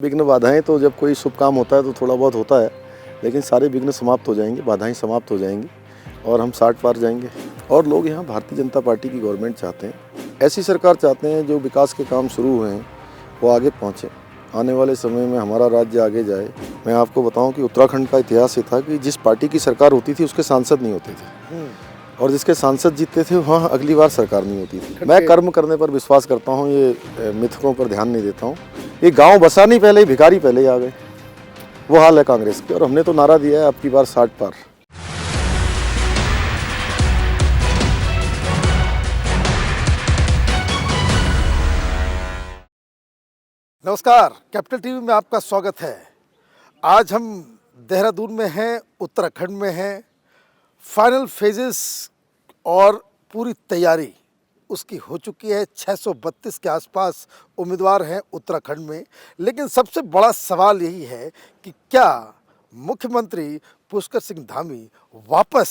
विघ्न बाधाएं तो जब कोई शुभ काम होता है तो थोड़ा बहुत होता है, लेकिन सारे विघ्न समाप्त हो जाएंगे, बाधाएं समाप्त हो जाएंगी और हम 60 पार जाएंगे। और लोग यहाँ भारतीय जनता पार्टी की गवर्नमेंट चाहते हैं, ऐसी सरकार चाहते हैं जो विकास के काम शुरू हुए हैं वो आगे पहुँचे, आने वाले समय में हमारा राज्य आगे जाए। मैं आपको बताऊं कि उत्तराखंड का इतिहास ये था कि जिस पार्टी की सरकार होती थी उसके सांसद नहीं होते थे और जिसके सांसद जीतते थे वहाँ अगली बार सरकार नहीं होती थी। मैं कर्म करने पर विश्वास करता हूँ, ये मिथकों पर ध्यान नहीं देता हूँ। ये गांव बसा नहीं, पहले ही भिखारी पहले ही आ गए, वो हाल है कांग्रेस की। और हमने तो नारा दिया है अब की बार 60 पार। नमस्कार, कैपिटल टीवी में आपका स्वागत है। आज हम देहरादून में हैं, उत्तराखंड में हैं। फाइनल फेजेस और पूरी तैयारी उसकी हो चुकी है। 632 के आसपास उम्मीदवार हैं उत्तराखंड में। लेकिन सबसे बड़ा सवाल यही है कि क्या मुख्यमंत्री पुष्कर सिंह धामी वापस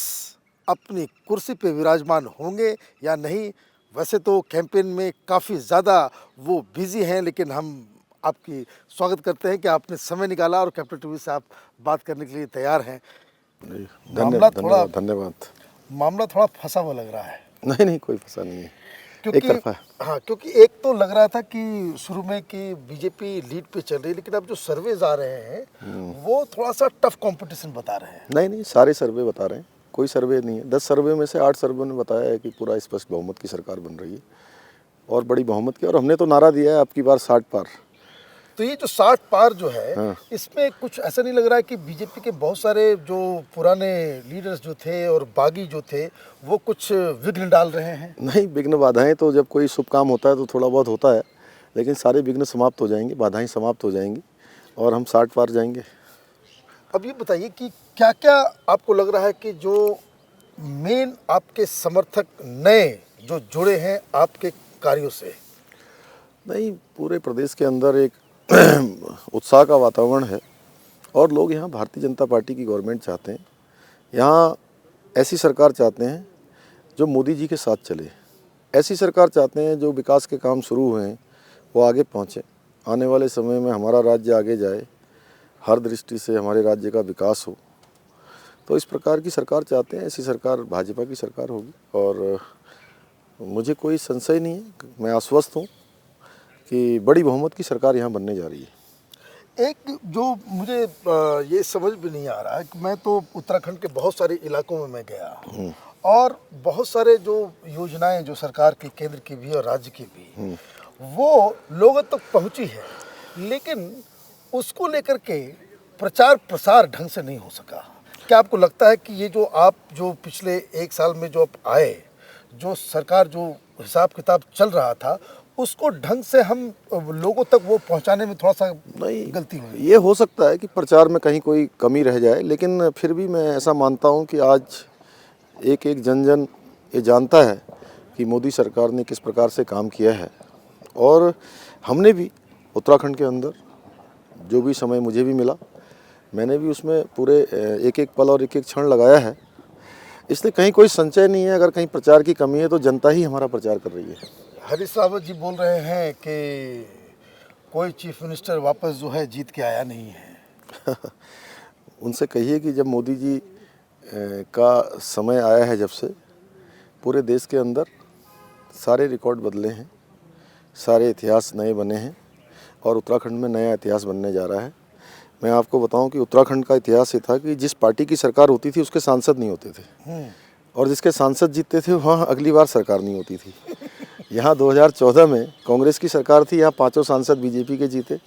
अपनी कुर्सी पे विराजमान होंगे या नहीं। वैसे तो कैंपेन में काफ़ी ज़्यादा वो बिजी हैं, लेकिन हम आपकी स्वागत करते हैं कि आपने समय निकाला और कैपिटल टीवी से आप बात करने के लिए तैयार हैं। धन्यवाद। मामला थोड़ा फंसा हुआ लग रहा है। नहीं, कोई फंसा नहीं है, एक तरफा है। हाँ, क्योंकि एक तो लग रहा था कि शुरू में कि बीजेपी लीड पे चल रही है, लेकिन अब जो सर्वेज आ रहे हैं वो थोड़ा सा टफ कंपटीशन बता रहे हैं। नहीं, सारे सर्वे बता रहे हैं, कोई सर्वे नहीं है। 10 सर्वे में से 8 सर्वे ने बताया है कि पूरा स्पष्ट बहुमत की सरकार बन रही है और बड़ी बहुमत की। और हमने तो नारा दिया है अब की बार 60 पार। तो ये जो 60 पार जो है, इसमें कुछ ऐसा नहीं लग रहा है कि बीजेपी के बहुत सारे जो पुराने लीडर्स जो थे और बागी जो थे वो कुछ विघ्न डाल रहे हैं? नहीं, विघ्न बाधाएं तो जब कोई शुभ काम होता है तो थोड़ा बहुत होता है, लेकिन सारे विघ्न समाप्त हो जाएंगे, बाधाएं समाप्त हो जाएंगी और हम 60 पार जाएंगे। अब ये बताइए कि क्या क्या आपको लग रहा है कि जो मेन आपके समर्थक नए जो जुड़े हैं आपके कार्यों से? नहीं, पूरे प्रदेश के अंदर एक उत्साह का वातावरण है और लोग यहाँ भारतीय जनता पार्टी की गवर्नमेंट चाहते हैं। यहाँ ऐसी सरकार चाहते हैं जो मोदी जी के साथ चले, ऐसी सरकार चाहते हैं जो विकास के काम शुरू हुए हैं वो आगे पहुँचे, आने वाले समय में हमारा राज्य आगे जाए, हर दृष्टि से हमारे राज्य का विकास हो। तो इस प्रकार की सरकार चाहते हैं, ऐसी सरकार भाजपा की सरकार होगी और मुझे कोई संशय नहीं है, मैं आश्वस्त हूँ कि बड़ी बहुमत की सरकार यहाँ बनने जा रही है। एक जो मुझे ये समझ भी नहीं आ रहा है कि मैं तो उत्तराखंड के बहुत सारे इलाकों में मैं गया और बहुत सारे जो योजनाएं जो सरकार की, केंद्र की भी और राज्य की भी, वो लोगों तक पहुंची है, लेकिन उसको लेकर के प्रचार प्रसार ढंग से नहीं हो सका। क्या आपको लगता है कि ये जो आप जो पिछले 1 साल में जो आप आए, जो सरकार जो हिसाब किताब चल रहा था उसको ढंग से हम लोगों तक वो पहुंचाने में थोड़ा सा नहीं गलती हुई? ये हो सकता है कि प्रचार में कहीं कोई कमी रह जाए, लेकिन फिर भी मैं ऐसा मानता हूँ कि आज एक एक जन ये जानता है कि मोदी सरकार ने किस प्रकार से काम किया है। और हमने भी उत्तराखंड के अंदर जो भी समय मुझे भी मिला, मैंने भी उसमें पूरे एक एक पल और एक एक क्षण लगाया है। इसलिए कहीं कोई संचय नहीं है। अगर कहीं प्रचार की कमी है तो जनता ही हमारा प्रचार कर रही है। हरीश रावत जी बोल रहे हैं कि कोई चीफ मिनिस्टर वापस जो है जीत के आया नहीं है। उनसे कहिए कि जब मोदी जी का समय आया है, जब से पूरे देश के अंदर सारे रिकॉर्ड बदले हैं, सारे इतिहास नए बने हैं और उत्तराखंड में नया इतिहास बनने जा रहा है। मैं आपको बताऊं कि उत्तराखंड का इतिहास ये था कि जिस पार्टी की सरकार होती थी उसके सांसद नहीं होते थे और जिसके सांसद जीतते थे वहाँ अगली बार सरकार नहीं होती थी। यहाँ 2014 में कांग्रेस की सरकार थी, यहाँ 5 सांसद बीजेपी के जीते।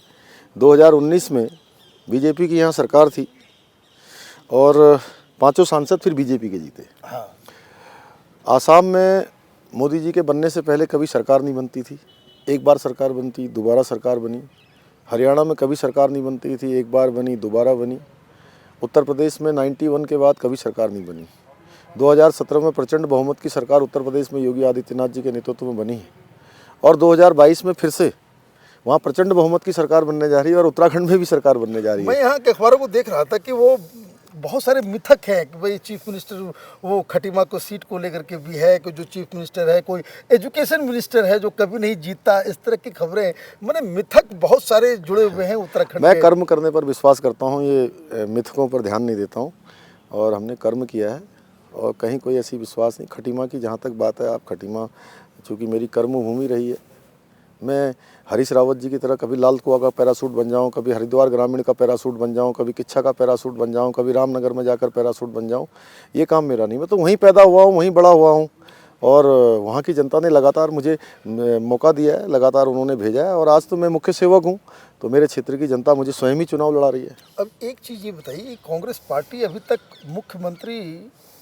2019 में बीजेपी की यहाँ सरकार थी और 5 सांसद फिर बीजेपी के जीते। आसाम में मोदी जी के बनने से पहले कभी सरकार नहीं बनती थी, एक बार सरकार बनती, दोबारा सरकार बनी। हरियाणा में कभी सरकार नहीं बनती थी, एक बार बनी, दोबारा बनी। उत्तर प्रदेश में 91 के बाद कभी सरकार नहीं बनी। 2017 में प्रचंड बहुमत की सरकार उत्तर प्रदेश में योगी आदित्यनाथ जी के नेतृत्व में बनी है और 2022 में फिर से वहाँ प्रचंड बहुमत की सरकार बनने जा रही है और उत्तराखंड में भी सरकार बनने जा रही है। मैं यहाँ के अखबारों को देख रहा था कि वो बहुत सारे मिथक हैं कि भाई चीफ मिनिस्टर वो खटीमा को सीट को लेकर के भी है कि जो चीफ मिनिस्टर है कोई एजुकेशन मिनिस्टर है जो कभी नहीं जीतता, इस तरह की खबरें, मैंने मिथक बहुत सारे जुड़े हुए हैं उत्तराखंड मैं के। कर्म करने पर विश्वास करता हूँ, ये मिथकों पर ध्यान नहीं देता हूँ और हमने कर्म किया है और कहीं कोई ऐसी विश्वास नहीं। खटीमा की जहाँ तक बात है, आप खटीमा चूँकि मेरी कर्मभूमि रही है, मैं हरीश रावत जी की तरह कभी लाल कुआं का पैरासूट बन जाऊं, कभी हरिद्वार ग्रामीण का पैरासूट बन जाऊं, कभी किच्छा का पैरासूट बन जाऊं, कभी रामनगर में जाकर पैरासूट बन जाऊं, ये काम मेरा नहीं। मैं तो वहीं पैदा हुआ हूं, वहीं बड़ा हुआ हूं और वहाँ की जनता ने लगातार मुझे मौका दिया है, लगातार उन्होंने भेजा है और आज तो मैं मुख्य सेवक हूँ, तो मेरे क्षेत्र की जनता मुझे स्वयं ही चुनाव लड़ा रही है। अब एक चीज़ ये बताइए, कांग्रेस पार्टी अभी तक मुख्यमंत्री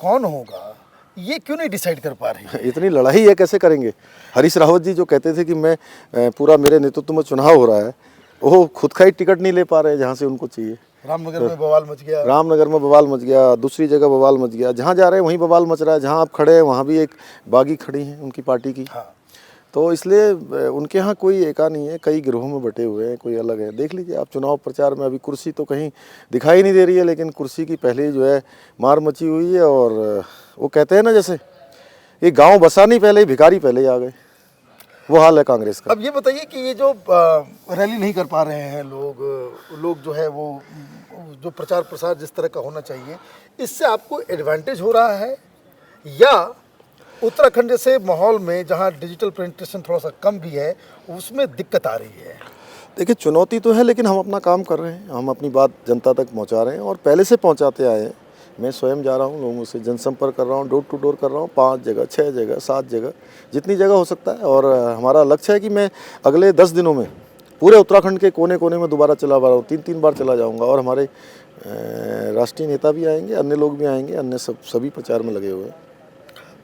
कौन होगा ये क्यों नहीं डिसाइड कर पा रही है? इतनी लड़ाई है, कैसे करेंगे? हरीश रावत जी जो कहते थे कि मैं पूरा मेरे नेतृत्व में चुनाव हो रहा है, वो खुद का ही टिकट नहीं ले पा रहे जहाँ से उनको चाहिए। रामनगर में बवाल मच गया, रामनगर में बवाल मच गया, दूसरी जगह बवाल मच गया, जहाँ जा रहे हैं वहीं बवाल मच रहा है। जहाँ आप खड़े हैं वहाँ भी एक बागी खड़ी हैं उनकी पार्टी की। हाँ। तो इसलिए उनके यहाँ कोई एका नहीं है, कई गिरोहों में बटे हुए हैं, कोई अलग है। देख लीजिए आप चुनाव प्रचार में, अभी कुर्सी तो कहीं दिखाई नहीं दे रही है, लेकिन कुर्सी की पहले ही जो है मार मची हुई है। और वो कहते हैं ना, जैसे ये गांव बसा नहीं, पहले ही भिखारी पहले ही आ गए, वो हाल है कांग्रेस का। अब ये बताइए कि ये जो रैली नहीं कर पा रहे हैं लोग जो है वो जो प्रचार प्रसार जिस तरह का होना चाहिए, इससे आपको एडवांटेज हो रहा है या उत्तराखंड जैसे माहौल में जहां डिजिटल पेनिट्रेशन थोड़ा सा कम भी है उसमें दिक्कत आ रही है? देखिए, चुनौती तो है, लेकिन हम अपना काम कर रहे हैं, हम अपनी बात जनता तक पहुंचा रहे हैं और पहले से पहुंचाते आए हैं। मैं स्वयं जा रहा हूं, लोगों से जनसंपर्क कर रहा हूं, डोर टू डोर कर रहा हूं, 5 जगह 6 जगह 7 जगह, जितनी जगह हो सकता है। और हमारा लक्ष्य है कि मैं अगले 10 दिनों में पूरे उत्तराखंड के कोने कोने में दोबारा चला रहा हूँ, 3-3 बार चला जाऊँगा। और हमारे राष्ट्रीय नेता भी आएंगे, अन्य लोग भी आएंगे, अन्य सभी प्रचार में लगे हुए हैं।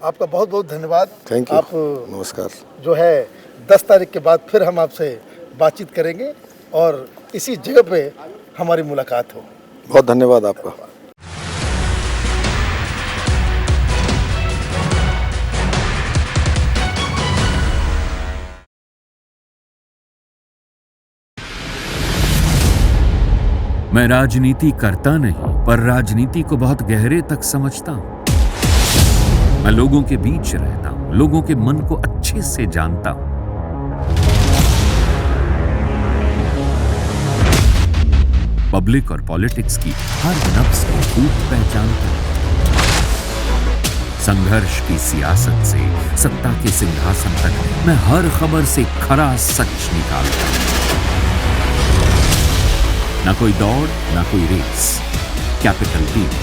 आपका बहुत बहुत धन्यवाद। Thank you. आप नमस्कार। जो है 10 तारीख के बाद फिर हम आपसे बातचीत करेंगे और इसी जगह पे हमारी मुलाकात हो। बहुत धन्यवाद आपका। मैं राजनीति करता नहीं, पर राजनीति को बहुत गहरे तक समझता हूं। मैं लोगों के बीच रहता हूं, लोगों के मन को अच्छे से जानता हूं। पब्लिक और पॉलिटिक्स की हर नब्ज को खूब पहचानता हूं। संघर्ष की सियासत से सत्ता के सिंहासन तक मैं हर खबर से खरा सच निकालता हूं। ना कोई दौड़, ना कोई race. Capital TV,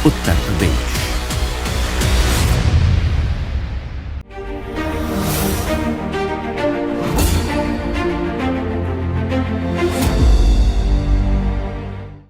Uttar Pradesh.